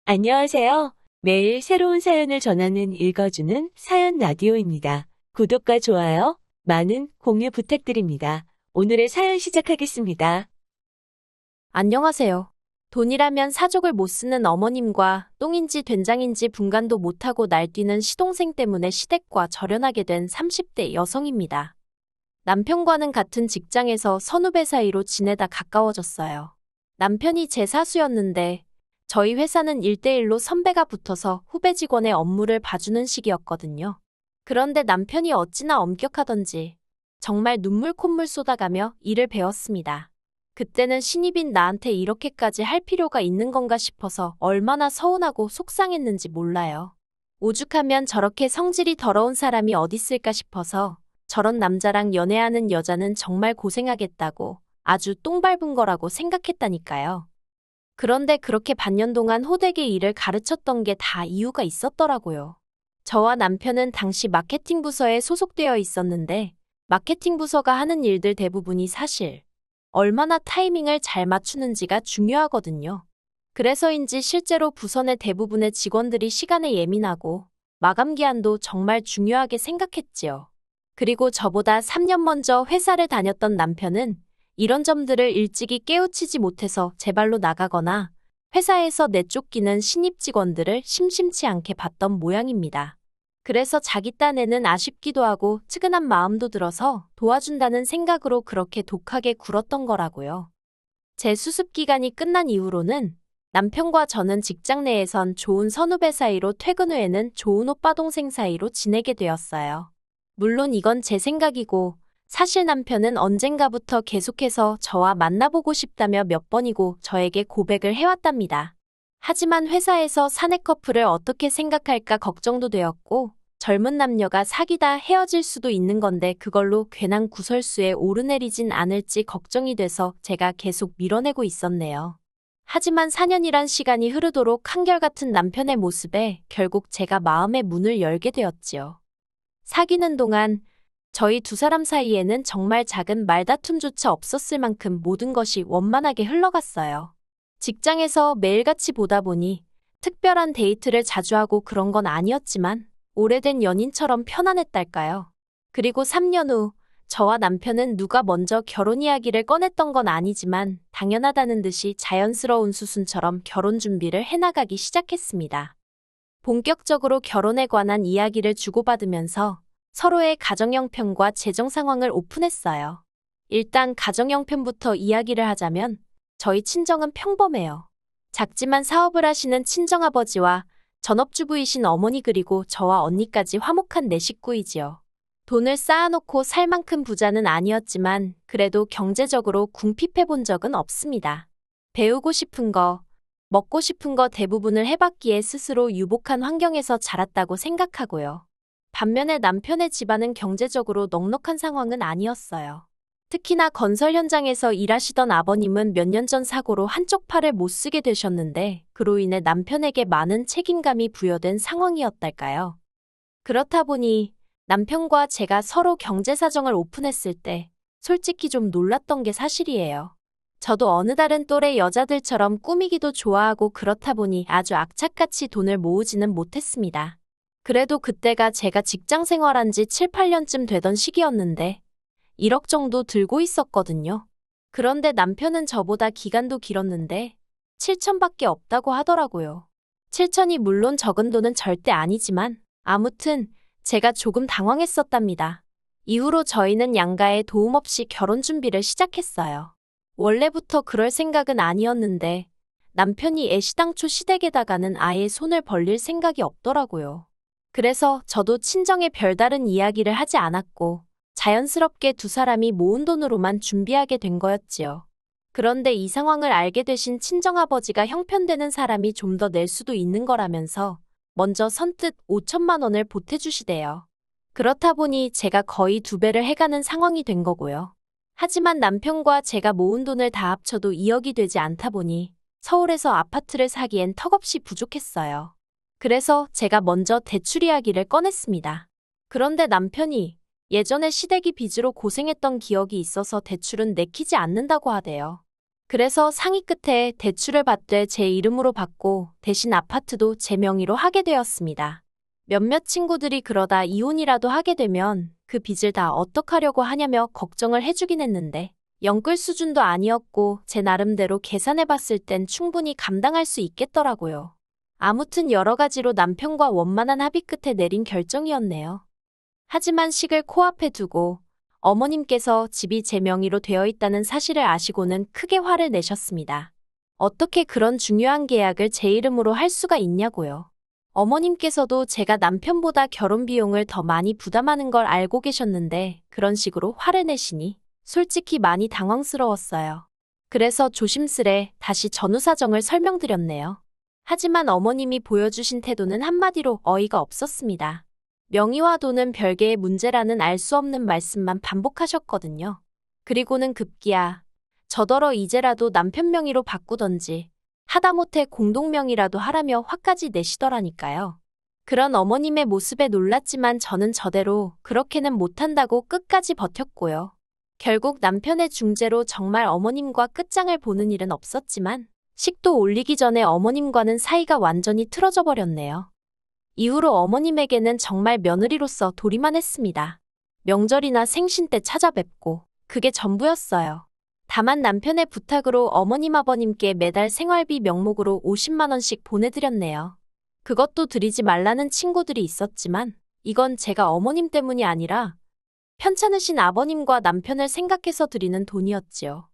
안녕하세요. 매일 새로운 사연을 전하는 읽어주는 사연 라디오입니다. 구독과 좋아요, 많은 공유 부탁드립니다. 오늘의 사연 시작하겠습니다. 안녕하세요. 돈이라면 사족을 못 쓰는 어머님과 똥인지 된장인지 분간도 못하고 날뛰는 시동생 때문에 시댁과 절연하게 된 30대 여성입니다. 남편과는 같은 직장에서 선후배 사이로 지내다 가까워졌어요. 남편이 제 사수였는데 저희 회사는 1대1로 선배가 붙어서 후배 직원의 업무를 봐주는 식이었거든요. 그런데 남편이 어찌나 엄격하던지 정말 눈물 콧물 쏟아가며 일을 배웠습니다. 그때는 신입인 나한테 이렇게까지 할 필요가 있는 건가 싶어서 얼마나 서운하고 속상했는지 몰라요. 오죽하면 저렇게 성질이 더러운 사람이 어딨을까 싶어서 저런 남자랑 연애하는 여자는 정말 고생하겠다고 아주 똥 밟은 거라고 생각했다니까요. 그런데 그렇게 반년 동안 호되게 일을 가르쳤던 게 다 이유가 있었더라고요. 저와 남편은 당시 마케팅 부서에 소속되어 있었는데 마케팅 부서가 하는 일들 대부분이 사실 얼마나 타이밍을 잘 맞추는지가 중요하거든요. 그래서인지 실제로 부서 내 대부분의 직원들이 시간에 예민하고 마감 기한도 정말 중요하게 생각했지요. 그리고 저보다 3년 먼저 회사를 다녔던 남편은 이런 점들을 일찍이 깨우치지 못해서 제 발로 나가거나 회사에서 내쫓기는 신입 직원들을 심심치 않게 봤던 모양입니다. 그래서 자기 딴에는 아쉽기도 하고 측은한 마음도 들어서 도와준다는 생각으로 그렇게 독하게 굴었던 거라고요. 제 수습 기간이 끝난 이후로는 남편과 저는 직장 내에선 좋은 선후배 사이로 퇴근 후에는 좋은 오빠 동생 사이로 지내게 되었어요. 물론 이건 제 생각이고 사실 남편은 언젠가부터 계속해서 저와 만나보고 싶다며 몇 번이고 저에게 고백을 해왔답니다. 하지만 회사에서 사내 커플을 어떻게 생각할까 걱정도 되었고 젊은 남녀가 사귀다 헤어질 수도 있는 건데 그걸로 괜한 구설수에 오르내리진 않을지 걱정이 돼서 제가 계속 밀어내고 있었네요. 하지만 4년이란 시간이 흐르도록 한결같은 남편의 모습에 결국 제가 마음의 문을 열게 되었지요. 사귀는 동안 저희 두 사람 사이에는 정말 작은 말다툼조차 없었을 만큼 모든 것이 원만하게 흘러갔어요. 직장에서 매일같이 보다 보니 특별한 데이트를 자주 하고 그런 건 아니었지만 오래된 연인처럼 편안했달까요. 그리고 3년 후 저와 남편은 누가 먼저 결혼 이야기를 꺼냈던 건 아니지만 당연하다는 듯이 자연스러운 수순처럼 결혼 준비를 해나가기 시작했습니다. 본격적으로 결혼에 관한 이야기를 주고받으면서 서로의 가정형편과 재정 상황을 오픈했어요. 일단 가정형편부터 이야기를 하자면 저희 친정은 평범해요. 작지만 사업을 하시는 친정아버지와 전업주부이신 어머니 그리고 저와 언니까지 화목한 네 식구이지요. 돈을 쌓아놓고 살 만큼 부자는 아니었지만 그래도 경제적으로 궁핍해 본 적은 없습니다. 배우고 싶은 거, 먹고 싶은 거 대부분을 해봤기에 스스로 유복한 환경에서 자랐다고 생각하고요. 반면에 남편의 집안은 경제적으로 넉넉한 상황은 아니었어요. 특히나 건설 현장에서 일하시던 아버님은 몇 년 전 사고로 한쪽 팔을 못 쓰게 되셨는데 그로 인해 남편에게 많은 책임감이 부여된 상황이었달까요. 그렇다 보니 남편과 제가 서로 경제 사정을 오픈했을 때 솔직히 좀 놀랐던 게 사실이에요. 저도 어느 다른 또래 여자들처럼 꾸미기도 좋아하고 그렇다 보니 아주 악착같이 돈을 모으지는 못했습니다. 그래도 그때가 제가 직장 생활한 지 7, 8년쯤 되던 시기였는데 1억 정도 들고 있었거든요. 그런데 남편은 저보다 기간도 길었는데 7천밖에 없다고 하더라고요. 7천이 물론 적은 돈은 절대 아니지만 아무튼 제가 조금 당황했었답니다. 이후로 저희는 양가의 도움 없이 결혼 준비를 시작했어요. 원래부터 그럴 생각은 아니었는데 남편이 애시당초 시댁에다가는 아예 손을 벌릴 생각이 없더라고요. 그래서 저도 친정에 별다른 이야기를 하지 않았고 자연스럽게 두 사람이 모은 돈으로만 준비하게 된 거였지요. 그런데 이 상황을 알게 되신 친정아버지가 형편되는 사람이 좀 더 낼 수도 있는 거라면서 먼저 선뜻 5천만 원을 보태주시대요. 그렇다 보니 제가 거의 2배를 해가는 상황이 된 거고요. 하지만 남편과 제가 모은 돈을 다 합쳐도 2억이 되지 않다 보니 서울에서 아파트를 사기엔 턱없이 부족했어요. 그래서 제가 먼저 대출 이야기를 꺼냈습니다. 그런데 남편이 예전에 시댁이 빚으로 고생했던 기억이 있어서 대출은 내키지 않는다고 하대요. 그래서 상의 끝에 대출을 받되 제 이름으로 받고 대신 아파트도 제 명의로 하게 되었습니다. 몇몇 친구들이 그러다 이혼이라도 하게 되면 그 빚을 다 어떡하려고 하냐며 걱정을 해주긴 했는데 영끌 수준도 아니었고 제 나름대로 계산해봤을 땐 충분히 감당할 수 있겠더라고요. 아무튼 여러 가지로 남편과 원만한 합의 끝에 내린 결정이었네요. 하지만 식을 코앞에 두고 어머님께서 집이 제 명의로 되어 있다는 사실을 아시고는 크게 화를 내셨습니다. 어떻게 그런 중요한 계약을 제 이름으로 할 수가 있냐고요. 어머님께서도 제가 남편보다 결혼 비용을 더 많이 부담하는 걸 알고 계셨는데 그런 식으로 화를 내시니 솔직히 많이 당황스러웠어요. 그래서 조심스레 다시 전후 사정을 설명드렸네요. 하지만 어머님이 보여주신 태도는 한마디로 어이가 없었습니다. 명의와 돈은 별개의 문제라는 알 수 없는 말씀만 반복하셨거든요. 그리고는 급기야 저더러 이제라도 남편 명의로 바꾸던지 하다못해 공동명의라도 하라며 화까지 내시더라니까요. 그런 어머님의 모습에 놀랐지만 저는 저대로 그렇게는 못한다고 끝까지 버텼고요. 결국 남편의 중재로 정말 어머님과 끝장을 보는 일은 없었지만 식도 올리기 전에 어머님과는 사이가 완전히 틀어져 버렸네요. 이후로 어머님에게는 정말 며느리로서 도리만 했습니다. 명절이나 생신 때 찾아뵙고 그게 전부였어요. 다만 남편의 부탁으로 어머님 아버님께 매달 생활비 명목으로 50만 원씩 보내드렸네요. 그것도 드리지 말라는 친구들이 있었지만 이건 제가 어머님 때문이 아니라 편찮으신 아버님과 남편을 생각해서 드리는 돈이었지요.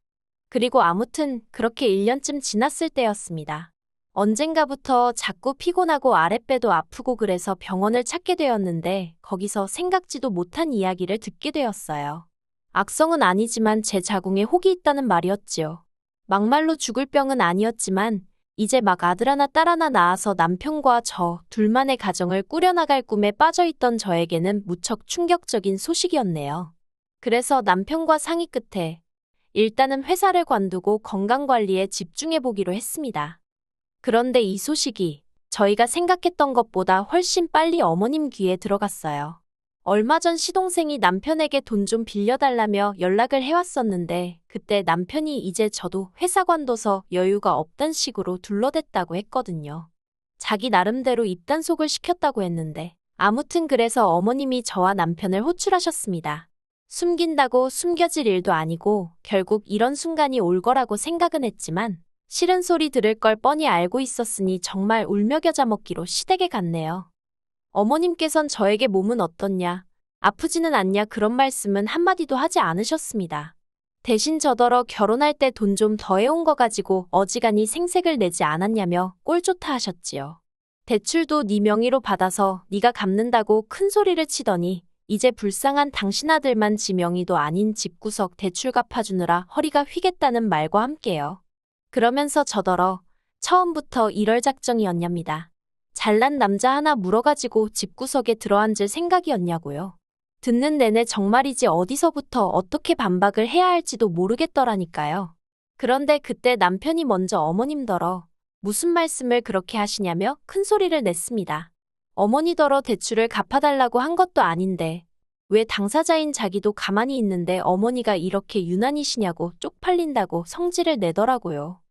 그리고 아무튼 그렇게 1년쯤 지났을 때였습니다. 언젠가부터 자꾸 피곤하고 아랫배도 아프고 그래서 병원을 찾게 되었는데 거기서 생각지도 못한 이야기를 듣게 되었어요. 악성은 아니지만 제 자궁에 혹이 있다는 말이었지요. 막말로 죽을 병은 아니었지만 이제 막 아들 하나 딸 하나 낳아서 남편과 저 둘만의 가정을 꾸려나갈 꿈에 빠져있던 저에게는 무척 충격적인 소식이었네요. 그래서 남편과 상의 끝에 일단은 회사를 관두고 건강관리에 집중해보기로 했습니다. 그런데 이 소식이 저희가 생각했던 것보다 훨씬 빨리 어머님 귀에 들어갔어요. 얼마 전 시동생이 남편에게 돈 좀 빌려달라며 연락을 해왔었는데 그때 남편이 이제 저도 회사 관둬서 여유가 없단 식으로 둘러댔다고 했거든요. 자기 나름대로 입단속을 시켰다고 했는데 아무튼 그래서 어머님이 저와 남편을 호출하셨습니다. 숨긴다고 숨겨질 일도 아니고 결국 이런 순간이 올 거라고 생각은 했지만 싫은 소리 들을 걸 뻔히 알고 있었으니 정말 울며 겨자 먹기로 시댁에 갔네요. 어머님께선 저에게 몸은 어떻냐, 아프지는 않냐 그런 말씀은 한마디도 하지 않으셨습니다. 대신 저더러 결혼할 때 돈 좀 더해온 거 가지고 어지간히 생색을 내지 않았냐며 꼴좋다 하셨지요. 대출도 네 명의로 받아서 네가 갚는다고 큰 소리를 치더니 이제 불쌍한 당신 아들만 지 명의도 아닌 집구석 대출 갚아주느라 허리가 휘겠다는 말과 함께요. 그러면서 저더러 처음부터 이럴 작정이었냐입니다. 잘난 남자 하나 물어가지고 집구석에 들어앉을 생각이었냐고요. 듣는 내내 정말이지 어디서부터 어떻게 반박을 해야 할지도 모르겠더라니까요. 그런데 그때 남편이 먼저 어머님더러 무슨 말씀을 그렇게 하시냐며 큰 소리를 냈습니다. 어머니더러 대출을 갚아달라고 한 것도 아닌데 왜 당사자인 자기도 가만히 있는데 어머니가 이렇게 유난이시냐고 쪽팔린다고 성질을 내더라고요.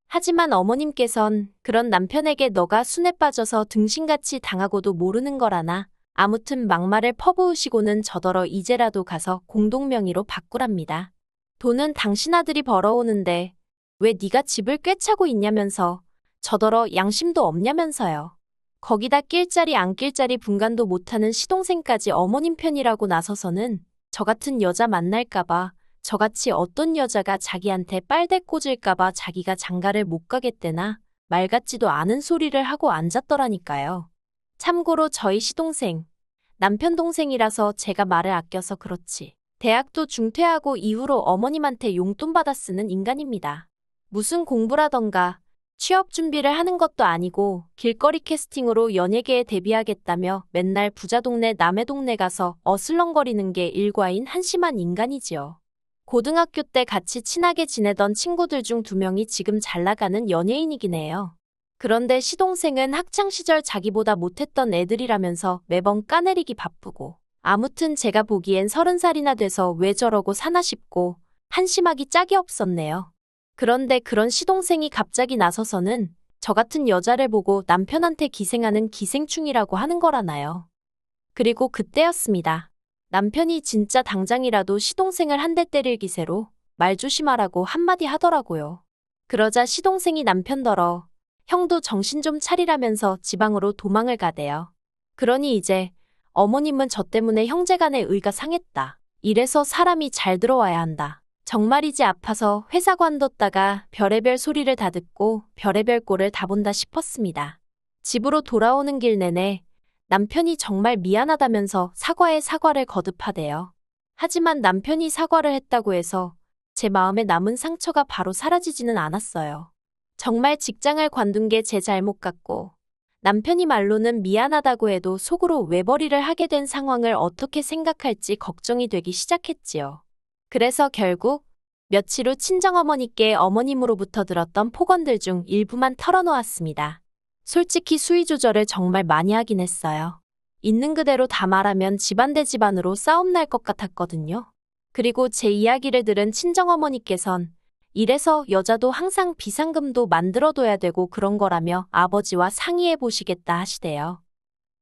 하지만 어머님께선 그런 남편에게 너가 순에 빠져서 등신같이 당하고도 모르는 거라나 아무튼 막말을 퍼부으시고는 저더러 이제라도 가서 공동명의로 바꾸랍니다. 돈은 당신 아들이 벌어오는데 왜 네가 집을 꿰차고 있냐면서 저더러 양심도 없냐면서요. 거기다 낄 자리 안 낄 자리 분간도 못하는 시동생까지 어머님 편이라고 나서서는 저 같은 여자 만날까봐 저같이 어떤 여자가 자기한테 빨대 꽂을까봐 자기가 장가를 못 가겠대나 말 같지도 않은 소리를 하고 앉았더라니까요. 참고로 저희 시동생, 남편 동생이라서 제가 말을 아껴서 그렇지. 대학도 중퇴하고 이후로 어머님한테 용돈 받아 쓰는 인간입니다. 무슨 공부라던가 취업 준비를 하는 것도 아니고 길거리 캐스팅으로 연예계에 데뷔하겠다며 맨날 부자 동네 남의 동네 가서 어슬렁거리는 게 일과인 한심한 인간이지요. 고등학교 때 같이 친하게 지내던 친구들 중 2명이 지금 잘 나가는 연예인이긴 해요. 그런데 시동생은 학창시절 자기보다 못했던 애들이라면서 매번 까내리기 바쁘고 아무튼 제가 보기엔 30살이나 돼서 왜 저러고 사나 싶고 한심하기 짝이 없었네요. 그런데 그런 시동생이 갑자기 나서서는 저 같은 여자를 보고 남편한테 기생하는 기생충이라고 하는 거라나요. 그리고 그때였습니다. 남편이 진짜 당장이라도 시동생을 한 대 때릴 기세로 말 조심하라고 한마디 하더라고요. 그러자 시동생이 남편더러 형도 정신 좀 차리라면서 지방으로 도망을 가대요. 그러니 이제 어머님은 저 때문에 형제간의 의가 상했다. 이래서 사람이 잘 들어와야 한다. 정말이지 아파서 회사 관뒀다가 별의별 소리를 다 듣고 별의별 꼴을 다 본다 싶었습니다. 집으로 돌아오는 길 내내 남편이 정말 미안하다면서 사과에 사과를 거듭하대요. 하지만 남편이 사과를 했다고 해서 제 마음에 남은 상처가 바로 사라지지는 않았어요. 정말 직장을 관둔 게 제 잘못 같고 남편이 말로는 미안하다고 해도 속으로 외벌이를 하게 된 상황을 어떻게 생각할지 걱정이 되기 시작했지요. 그래서 결국 며칠 후 친정어머니께 어머님으로부터 들었던 폭언들 중 일부만 털어놓았습니다. 솔직히 수위 조절을 정말 많이 하긴 했어요. 있는 그대로 다 말하면 집안 대 집안으로 싸움 날 것 같았거든요. 그리고 제 이야기를 들은 친정어머니께선 이래서 여자도 항상 비상금도 만들어둬야 되고 그런 거라며 아버지와 상의해 보시겠다 하시대요.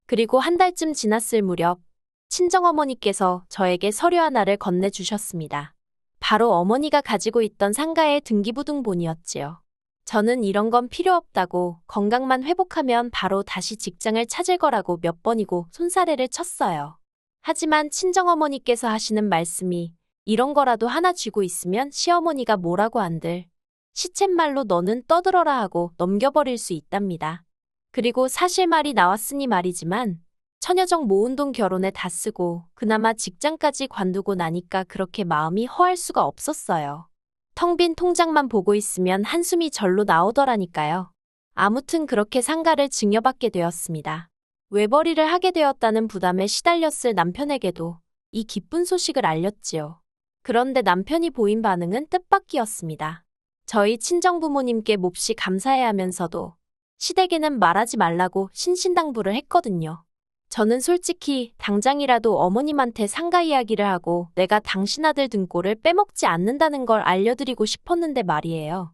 그리고 한 달쯤 지났을 무렵 친정어머니께서 저에게 서류 하나를 건네주셨습니다. 바로 어머니가 가지고 있던 상가의 등기부등본이었지요. 저는 이런 건 필요 없다고 건강만 회복하면 바로 다시 직장을 찾을 거라고 몇 번이고 손사래를 쳤어요. 하지만 친정어머니께서 하시는 말씀이 이런 거라도 하나 쥐고 있으면 시어머니가 뭐라고 한들 시쳇말로 너는 떠들어라 하고 넘겨버릴 수 있답니다. 그리고 사실 말이 나왔으니 말이지만 처녀정 모은 돈 결혼에 다 쓰고 그나마 직장까지 관두고 나니까 그렇게 마음이 허할 수가 없었어요. 텅 빈 통장만 보고 있으면 한숨이 절로 나오더라니까요. 아무튼 그렇게 상가를 증여받게 되었습니다. 외벌이를 하게 되었다는 부담에 시달렸을 남편에게도 이 기쁜 소식을 알렸지요. 그런데 남편이 보인 반응은 뜻밖이었습니다. 저희 친정부모님께 몹시 감사해야 하면서도 시댁에는 말하지 말라고 신신당부를 했거든요. 저는 솔직히 당장이라도 어머님한테 상가 이야기를 하고 내가 당신 아들 등골을 빼먹지 않는다는 걸 알려드리고 싶었는데 말이에요.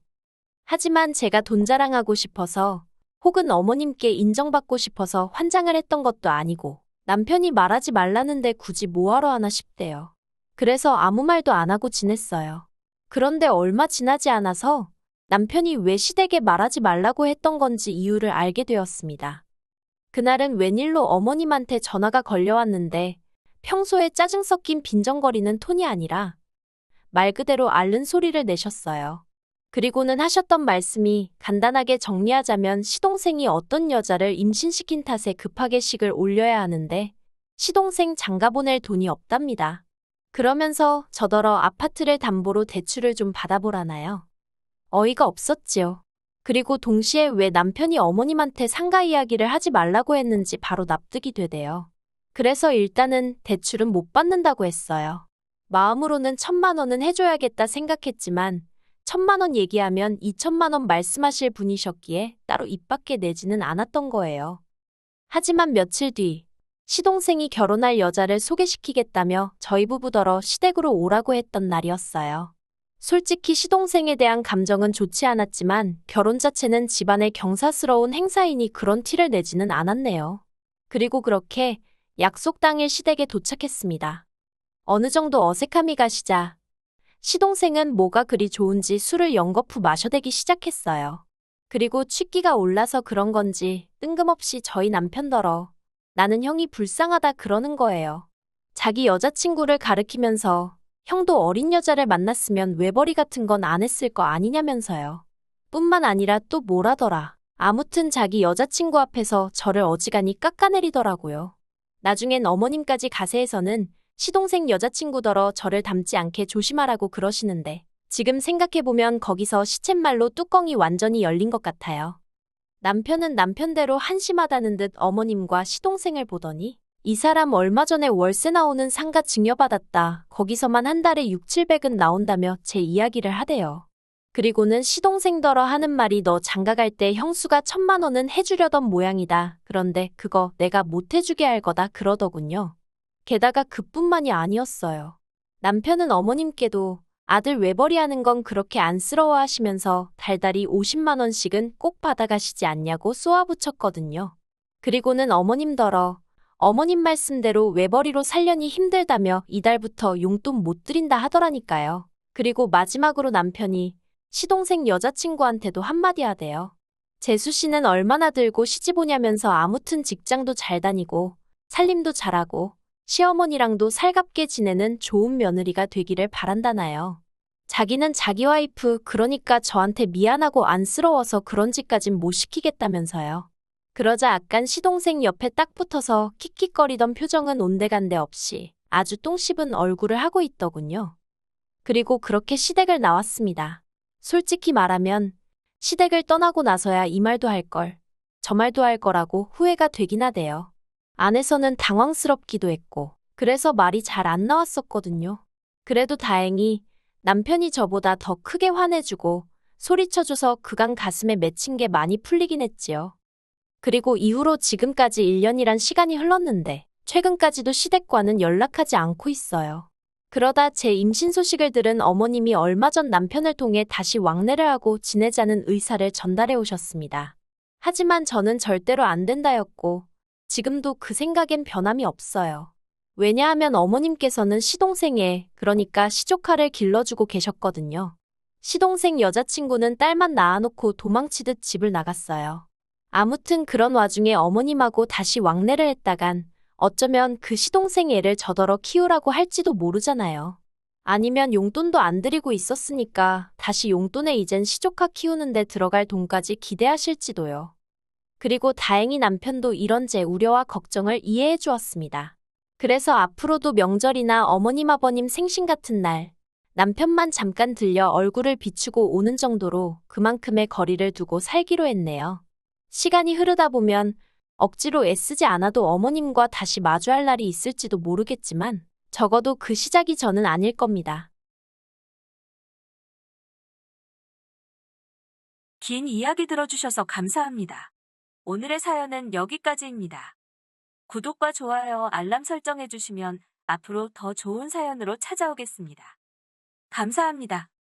하지만 제가 돈 자랑하고 싶어서 혹은 어머님께 인정받고 싶어서 환장을 했던 것도 아니고 남편이 말하지 말라는데 굳이 뭐하러 하나 싶대요. 그래서 아무 말도 안 하고 지냈어요. 그런데 얼마 지나지 않아서 남편이 왜 시댁에 말하지 말라고 했던 건지 이유를 알게 되었습니다. 그날은 웬일로 어머님한테 전화가 걸려왔는데 평소에 짜증 섞인 빈정거리는 톤이 아니라 말 그대로 앓는 소리를 내셨어요. 그리고는 하셨던 말씀이 간단하게 정리하자면 시동생이 어떤 여자를 임신시킨 탓에 급하게 식을 올려야 하는데 시동생 장가 보낼 돈이 없답니다. 그러면서 저더러 아파트를 담보로 대출을 좀 받아보라나요? 어이가 없었지요. 그리고 동시에 왜 남편이 어머님한테 상가 이야기를 하지 말라고 했는지 바로 납득이 되대요. 그래서 일단은 대출은 못 받는다고 했어요. 마음으로는 1,000만 원은 해줘야겠다 생각했지만 1,000만 원 얘기하면 2,000만 원 말씀하실 분이셨기에 따로 입 밖에 내지는 않았던 거예요. 하지만 며칠 뒤 시동생이 결혼할 여자를 소개시키겠다며 저희 부부더러 시댁으로 오라고 했던 날이었어요. 솔직히 시동생에 대한 감정은 좋지 않았지만 결혼 자체는 집안의 경사스러운 행사이니 그런 티를 내지는 않았네요. 그리고 그렇게 약속 당일 시댁에 도착했습니다. 어느 정도 어색함이 가시자 시동생은 뭐가 그리 좋은지 술을 연거푸 마셔대기 시작했어요. 그리고 취기가 올라서 그런 건지 뜬금없이 저희 남편더러 나는 형이 불쌍하다 그러는 거예요. 자기 여자친구를 가리키면서 형도 어린 여자를 만났으면 외벌이 같은 건 안 했을 거 아니냐면서요. 뿐만 아니라 또 뭐라더라. 아무튼 자기 여자친구 앞에서 저를 어지간히 깎아내리더라고요. 나중엔 어머님까지 가세해서는 시동생 여자친구더러 저를 닮지 않게 조심하라고 그러시는데 지금 생각해보면 거기서 시쳇말로 뚜껑이 완전히 열린 것 같아요. 남편은 남편대로 한심하다는 듯 어머님과 시동생을 보더니 이 사람 얼마 전에 월세 나오는 상가 증여받았다. 거기서만 한 달에 6,700은 나온다며 제 이야기를 하대요. 그리고는 시동생더러 하는 말이 너 장가 갈 때 형수가 1,000만 원은 해주려던 모양이다. 그런데 그거 내가 못 해주게 할 거다 그러더군요. 게다가 그뿐만이 아니었어요. 남편은 어머님께도 아들 외벌이 하는 건 그렇게 안쓰러워 하시면서 달달이 50만 원씩은 꼭 받아가시지 않냐고 쏘아붙였거든요. 그리고는 어머님더러 어머님 말씀대로 외벌이로 살려니 힘들다며 이달부터 용돈 못 드린다 하더라니까요. 그리고 마지막으로 남편이 시동생 여자친구한테도 한마디 하대요. 재수 씨는 얼마나 들고 시집 오냐면서 아무튼 직장도 잘 다니고 살림도 잘하고 시어머니랑도 살갑게 지내는 좋은 며느리가 되기를 바란다나요. 자기는 자기 와이프 그러니까 저한테 미안하고 안쓰러워서 그런 짓까진 못 시키겠다면서요. 그러자 아깐 시동생 옆에 딱 붙어서 킥킥거리던 표정은 온데간데 없이 아주 똥 씹은 얼굴을 하고 있더군요. 그리고 그렇게 시댁을 나왔습니다. 솔직히 말하면 시댁을 떠나고 나서야 이 말도 할 걸, 저 말도 할 거라고 후회가 되긴 하대요. 안에서는 당황스럽기도 했고, 그래서 말이 잘 안 나왔었거든요. 그래도 다행히 남편이 저보다 더 크게 화내주고 소리쳐줘서 그간 가슴에 맺힌 게 많이 풀리긴 했지요. 그리고 이후로 지금까지 1년이란 시간이 흘렀는데 최근까지도 시댁과는 연락하지 않고 있어요. 그러다 제 임신 소식을 들은 어머님이 얼마 전 남편을 통해 다시 왕래를 하고 지내자는 의사를 전달해 오셨습니다. 하지만 저는 절대로 안 된다였고 지금도 그 생각엔 변함이 없어요. 왜냐하면 어머님께서는 시동생에, 그러니까 시조카를 길러주고 계셨거든요. 시동생 여자친구는 딸만 낳아놓고 도망치듯 집을 나갔어요. 아무튼 그런 와중에 어머님하고 다시 왕래를 했다간 어쩌면 그 시동생 애를 저더러 키우라고 할지도 모르잖아요. 아니면 용돈도 안 드리고 있었으니까 다시 용돈에 이젠 시조카 키우는데 들어갈 돈까지 기대하실지도요. 그리고 다행히 남편도 이런 제 우려와 걱정을 이해해 주었습니다. 그래서 앞으로도 명절이나 어머님 아버님 생신 같은 날 남편만 잠깐 들려 얼굴을 비추고 오는 정도로 그만큼의 거리를 두고 살기로 했네요. 시간이 흐르다 보면 억지로 애쓰지 않아도 어머님과 다시 마주할 날이 있을지도 모르겠지만 적어도 그 시작이 저는 아닐 겁니다. 긴 이야기 들어주셔서 감사합니다. 오늘의 사연은 여기까지입니다. 구독과 좋아요, 알람 설정해주시면 앞으로 더 좋은 사연으로 찾아오겠습니다. 감사합니다.